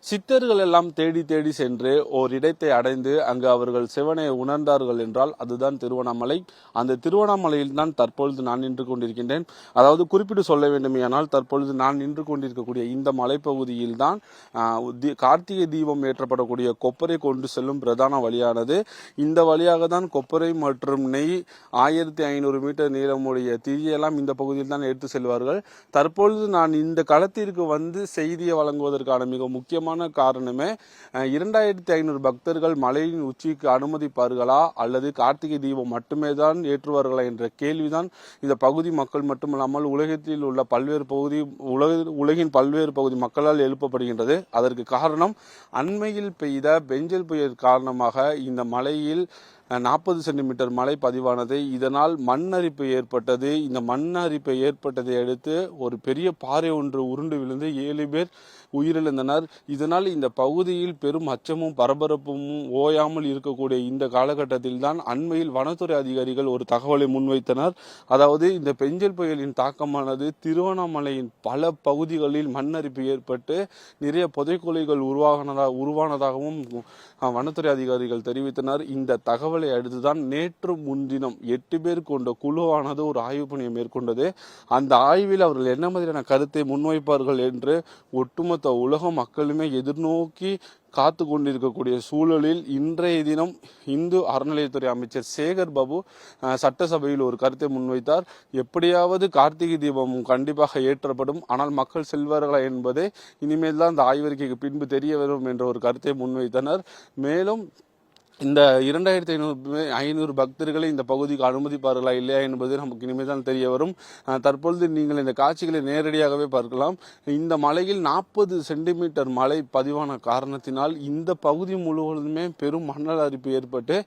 சித்தர்கள் எல்லாம் தேடி தேடி சென்று ஓர் இடத்தை அடைந்து அங்கு அவர்கள் சிவனை உணர்ந்தார்கள் என்றால் அதுதான் திருவண்ணாமலை. அந்த திருவண்ணாமலையில் தான் தற்பொழுது நான் நின்று கொண்டிருக்கின்றேன். அதாவது குறிப்பிட்டு சொல்ல வேண்டுமேயானால் தற்பொழுது நான் நின்று கொண்டிருக்கக்கூடிய இந்த மலைப்பகுதியில் தான் கார்த்திகை தீபம் ஏற்றப்படக்கூடிய கொப்பரை கொண்டு செல்லும் பிரதான வழியானது. இந்த வழியாக தான் கொப்பரை மற்றும் நெய் 1500 மீட்டர் நீளமுடைய திரியெல்லாம் இந்த பகுதியில் தான் எடுத்து செல்வார்கள். தற்பொழுது நான் இந்த களத்திற்கு வந்து செய்தியை வழங்குவதற்கான மிக முக்கியமான காரணமே 2500 பக்தர்கள் மலையின் உச்சிக்கு அனுமதிப்பார்களா அல்லது கார்த்திகை தீபம் மட்டுமே தான் ஏற்றுவார்களா என்ற கேள்விதான் இந்த பகுதி மக்கள் மட்டுமல்லாமல் உலகத்தில் உள்ள பல்வேறு உலகின் பல்வேறு பகுதி மக்களால் எழுப்பப்படுகின்றது. அதற்கு காரணம் அண்மையில் பெய்த பெஞ்சல் புயல் காரணமாக இந்த மலையில் 40 சென்டிமீட்டர் மழை பதிவானது. இதனால் மண் அரிப்பு ஏற்பட்டது. இந்த மண் அரிப்பை ஏற்பட்டதை அடுத்து ஒரு பெரிய பாறை ஒன்று உருண்டு விழுந்து 7 பேர் உயிரிழந்தனர். இதனால் இந்த பகுதியில் பெரும் அச்சமும் பரபரப்பும் ஓயாமல் இருக்கக்கூடிய இந்த காலகட்டத்தில் தான் அண்மையில் வனத்துறை அதிகாரிகள் ஒரு தகவலை முன்வைத்தனர். அதாவது இந்த பெஞ்சல் புயலின் தாக்கமானது திருவண்ணாமலையின் பல பகுதிகளில் மண் அரிப்பு ஏற்பட்டு நிறைய புதைக்குழிகள் உருவானதாகவும் வனத்துறை அதிகாரிகள் தெரிவித்தனர். இந்த தகவலை அடுத்துதான் நேற்று முன்தினம் 8 பேர் கொண்ட குழுவானது ஒரு ஆய்வு பணியை மேற்கொண்டது. அந்த ஆய்வில் அவர்கள் என்ன மாதிரியான கருத்தை முன்வைப்பார்கள் என்று ஒட்டுமொத்த உலக மக்களுமே எதிர்நோக்கி காத்து கொண்டிருக்கக்கூடிய சூழலில் இன்றைய தினம் இந்து அறநிலையத்துறை அமைச்சர் சேகர் பாபு சட்டசபையில் ஒரு கருத்தை முன்வைத்தார். எப்படியாவது கார்த்திகை தீபம் கண்டிப்பாக ஏற்றப்படும், ஆனால் மக்கள் செல்வார்களா என்பதே இனிமேல் தான் இந்த ஆய்வறிக்கைக்கு பின்பு தெரிய வரும் என்ற ஒரு கருத்தை முன்வைத்தனர். மேலும் இந்த 2500 பக்தர்களை இந்த பகுதிக்கு அனுமதிப்பார்களா இல்லையா என்பது நமக்கு இனிமேல் தான் தெரிய வரும். தற்பொழுது நீங்கள் இந்த காட்சிகளை நேரடியாகவே பார்க்கலாம். இந்த மலையில் 40 சென்டிமீட்டர் மழை பதிவான காரணத்தினால் இந்த பகுதி முழுவதுமே பெரும் மணல் அரிப்பு ஏற்பட்டு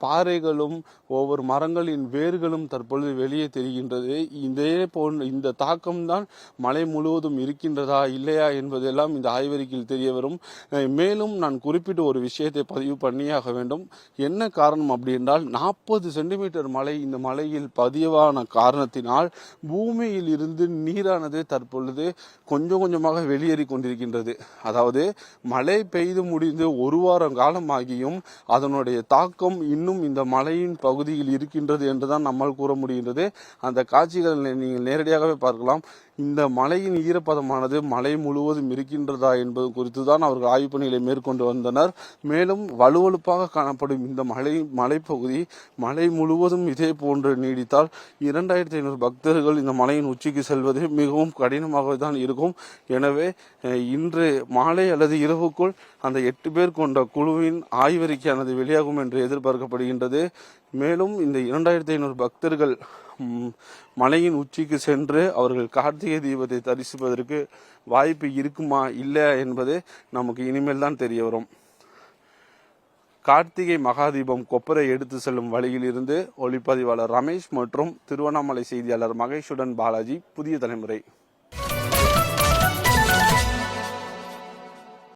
பாறைகளும் ஒவ்வொரு மரங்களின் வேர்களும் தற்பொழுது வெளியே தெரிகின்றது. இதே போன்ற இந்த தாக்கம்தான் மலை முழுவதும் இருக்கின்றதா இல்லையா என்பதெல்லாம் இந்த ஆய்வறிக்கையில் தெரிய வரும். மேலும் நான் குறிப்பிட்ட ஒரு விஷயத்தை பதிவு பண்ணியாக வேண்டும். என்ன காரணம் அப்படி என்றால் 40 சென்டிமீட்டர் மழை இந்த மலையில் பதிவான காரணத்தினால் பூமியில் இருந்து நீரானது தற்பொழுது கொஞ்சம் கொஞ்சமாக வெளியேறி கொண்டிருக்கின்றது. அதாவது மழை பெய்து முடிந்து ஒரு வாரம் காலமாகியும் அதனுடைய தாக்கம் இன்னும் இந்த மலையின் பகுதியில் இருக்கின்றது என்றுதான் நம்மால் கூற முடிகின்றது. அந்த காட்சிகளை நீங்கள் நேரடியாகவே பார்க்கலாம். இந்த மலையின் ஈரப்பதமானது மலை முழுவதும் இருக்கின்றதா என்பது குறித்து தான் அவர்கள் ஆய்வு பணிகளை மேற்கொண்டு வந்தனர். மேலும் வலுவழுப்பாக காணப்படும் இந்த மலைப்பகுதி மலை முழுவதும் இதே போன்று நீடித்தால் 2500 பக்தர்கள் இந்த மலையின் உச்சிக்கு செல்வது மிகவும் கடினமாக தான் இருக்கும். எனவே இன்று மாலை அல்லது இரவுக்குள் அந்த 8 பேர் கொண்ட குழுவின் ஆய்வறிக்கையானது வெளியாகும் என்று எதிர்பார்க்கப்படுகின்றது. மேலும் இந்த 2500 பக்தர்கள் மலையின் உச்சிக்கு சென்று அவர்கள் கார்த்திகை தீபத்தை தரிசிப்பதற்கு வாய்ப்பு இருக்குமா இல்லையா என்பது நமக்கு இனிமேல் தான் தெரிய வரும். கார்த்திகை மகாதீபம் கொப்பரை எடுத்து செல்லும் வழியில் இருந்து ஒளிப்பதிவாளர் ரமேஷ் மற்றும் திருவண்ணாமலை செய்தியாளர் மகேஷுடன் பாலாஜி, புதிய தலைமுறை.